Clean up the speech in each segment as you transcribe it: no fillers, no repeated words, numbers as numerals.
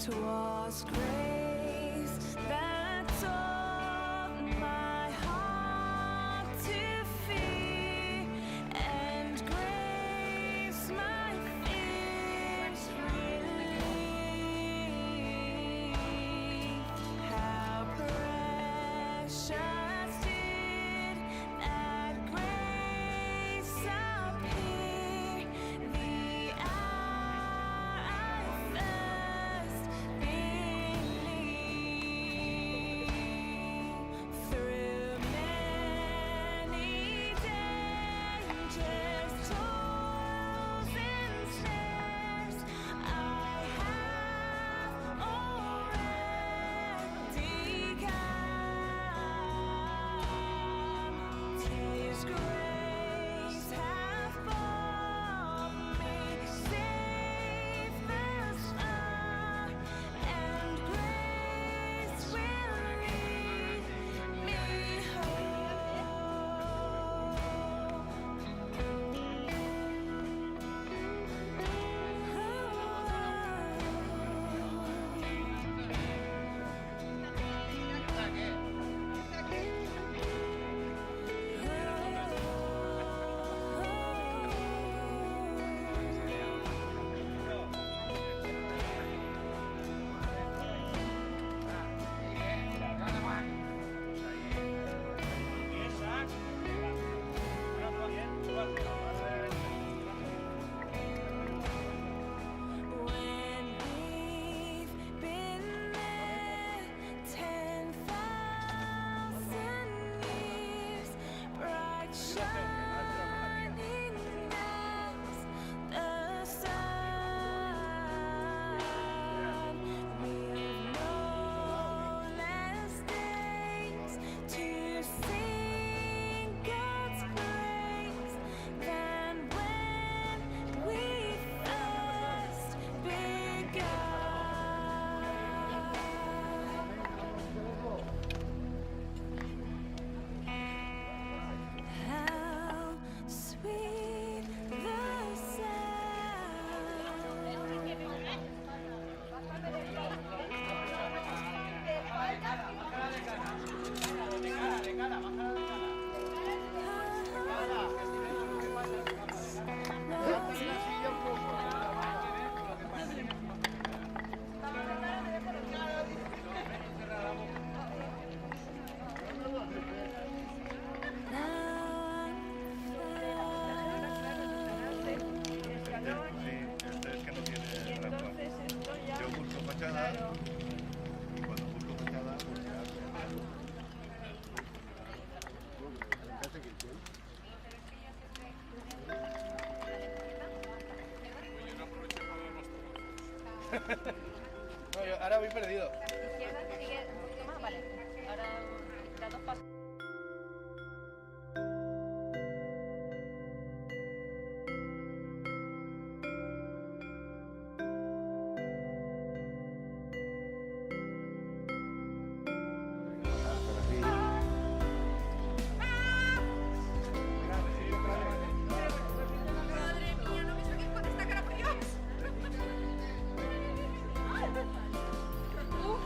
'Twas grace that taught my heart to fear, and grace my fears relieved. How precious did that grace appear the hour I first believed. Through many dangers, toils, and snares, I have already come. 'Tis grace hath brought me safe thus far, and grace will lead me when we've been there 10,000 years, bright shining as the sun, we'll no less days to sing God's praise than when we first begun. How sweet the Es que no tiene rampa. Yo busco fachada y cuando busco fachada, pues ya. No, yo ahora voy perdido. Izquierda sigue un poquito más, vale. Ahora da dos pasos. Madre mía, no me saques con esta cara, por Dios. Uf.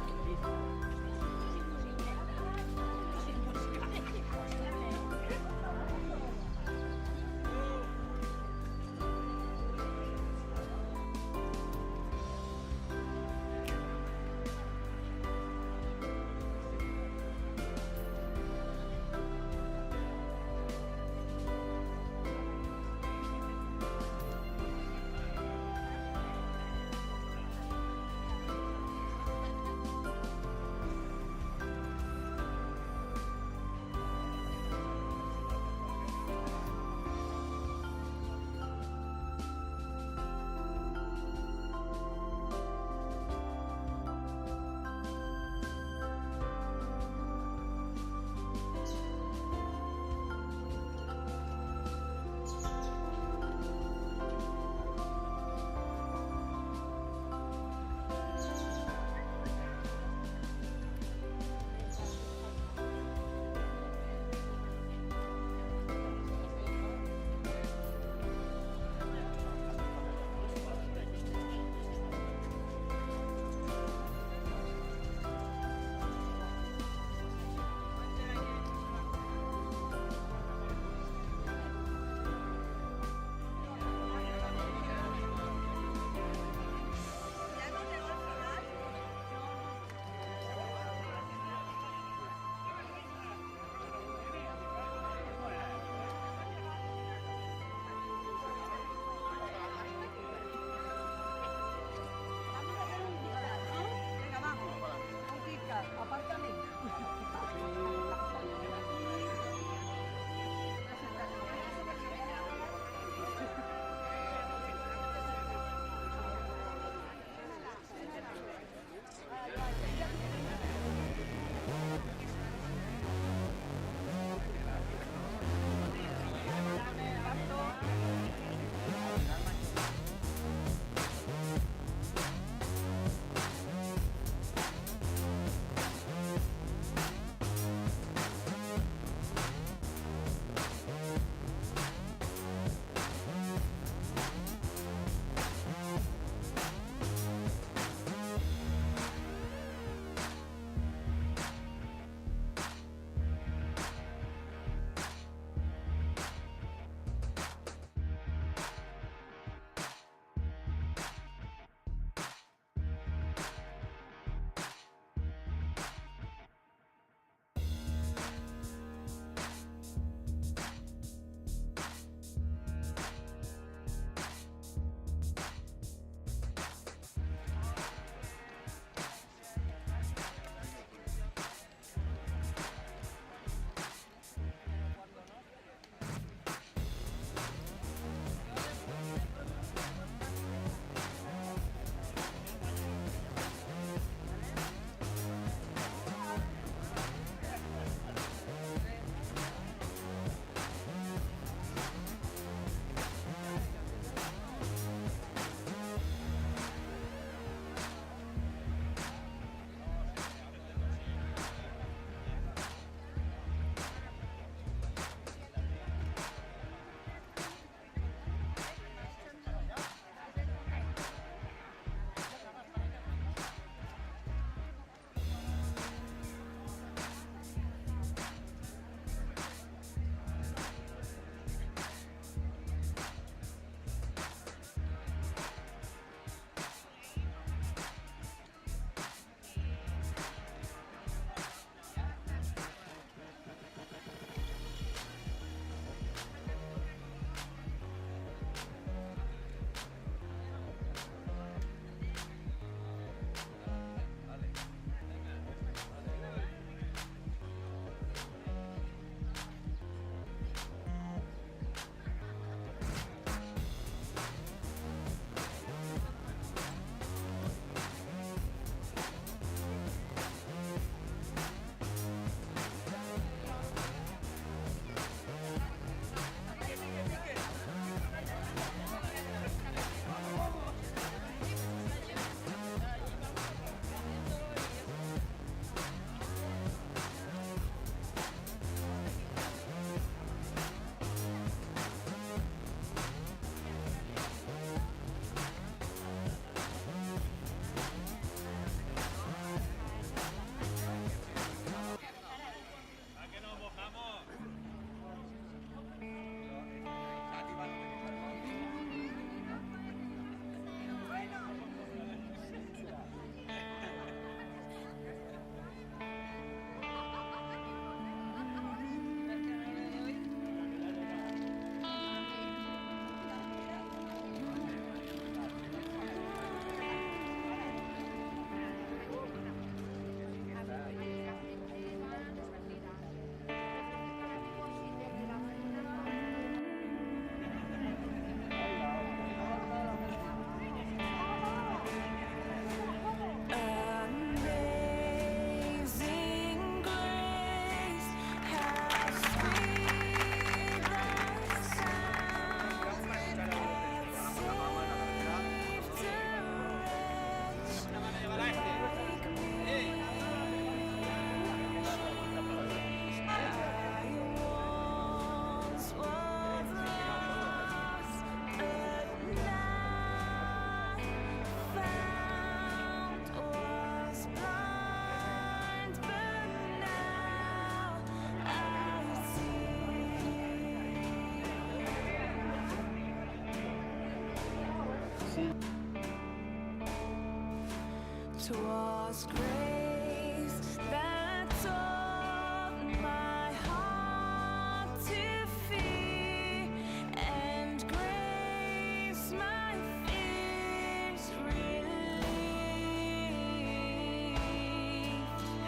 'Twas grace that taught my heart to fear, and grace my fears relieved.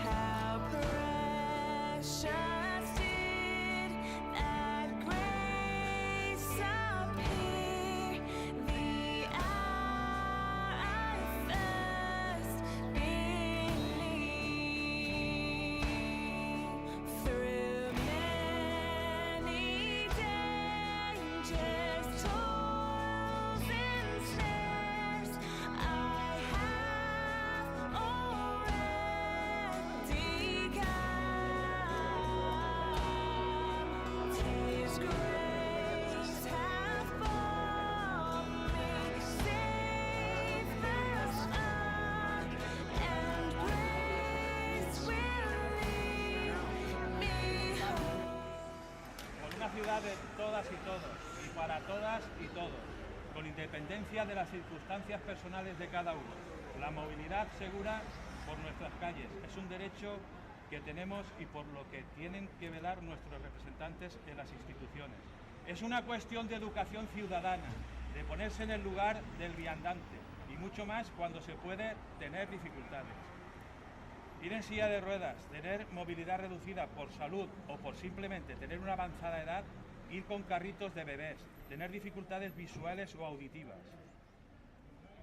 How precious did that grace appear the hour I first believed. Through many dangers, toils, and snares, I have already come. 'Tis grace hath brought me safe thus far, and grace will lead me home. Por una ciudad de todas y todos, y para todas y todos, con independencia de las circunstancias personales de cada uno. La movilidad segura por nuestras calles es un derecho que tenemos y por lo que tienen que velar nuestros representantes en las instituciones. Es una cuestión de educación ciudadana, de ponerse en el lugar del viandante, y mucho más cuando se puede tener dificultades. Ir en silla de ruedas, tener movilidad reducida por salud o por simplemente tener una avanzada edad, ir con carritos de bebés, tener dificultades visuales o auditivas.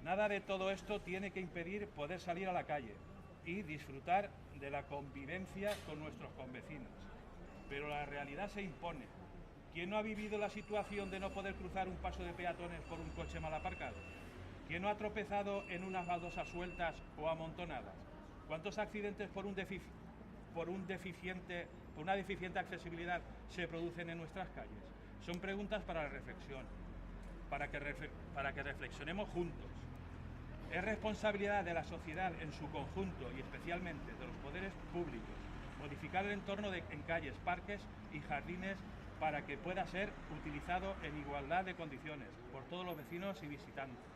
Nada de todo esto tiene que impedir poder salir a la calle y disfrutar de la convivencia con nuestros convecinos. Pero la realidad se impone. ¿Quién no ha vivido la situación de no poder cruzar un paso de peatones por un coche mal aparcado? ¿Quién no ha tropezado en unas baldosas sueltas o amontonadas? ¿Cuántos accidentes por una deficiente accesibilidad se producen en nuestras calles? Son preguntas para la reflexión, para que reflexionemos juntos. Es responsabilidad de la sociedad en su conjunto y especialmente de los poderes públicos modificar el entorno en calles, parques y jardines para que pueda ser utilizado en igualdad de condiciones por todos los vecinos y visitantes.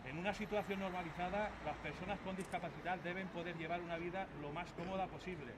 En una situación normalizada, las personas con discapacidad deben poder llevar una vida lo más cómoda posible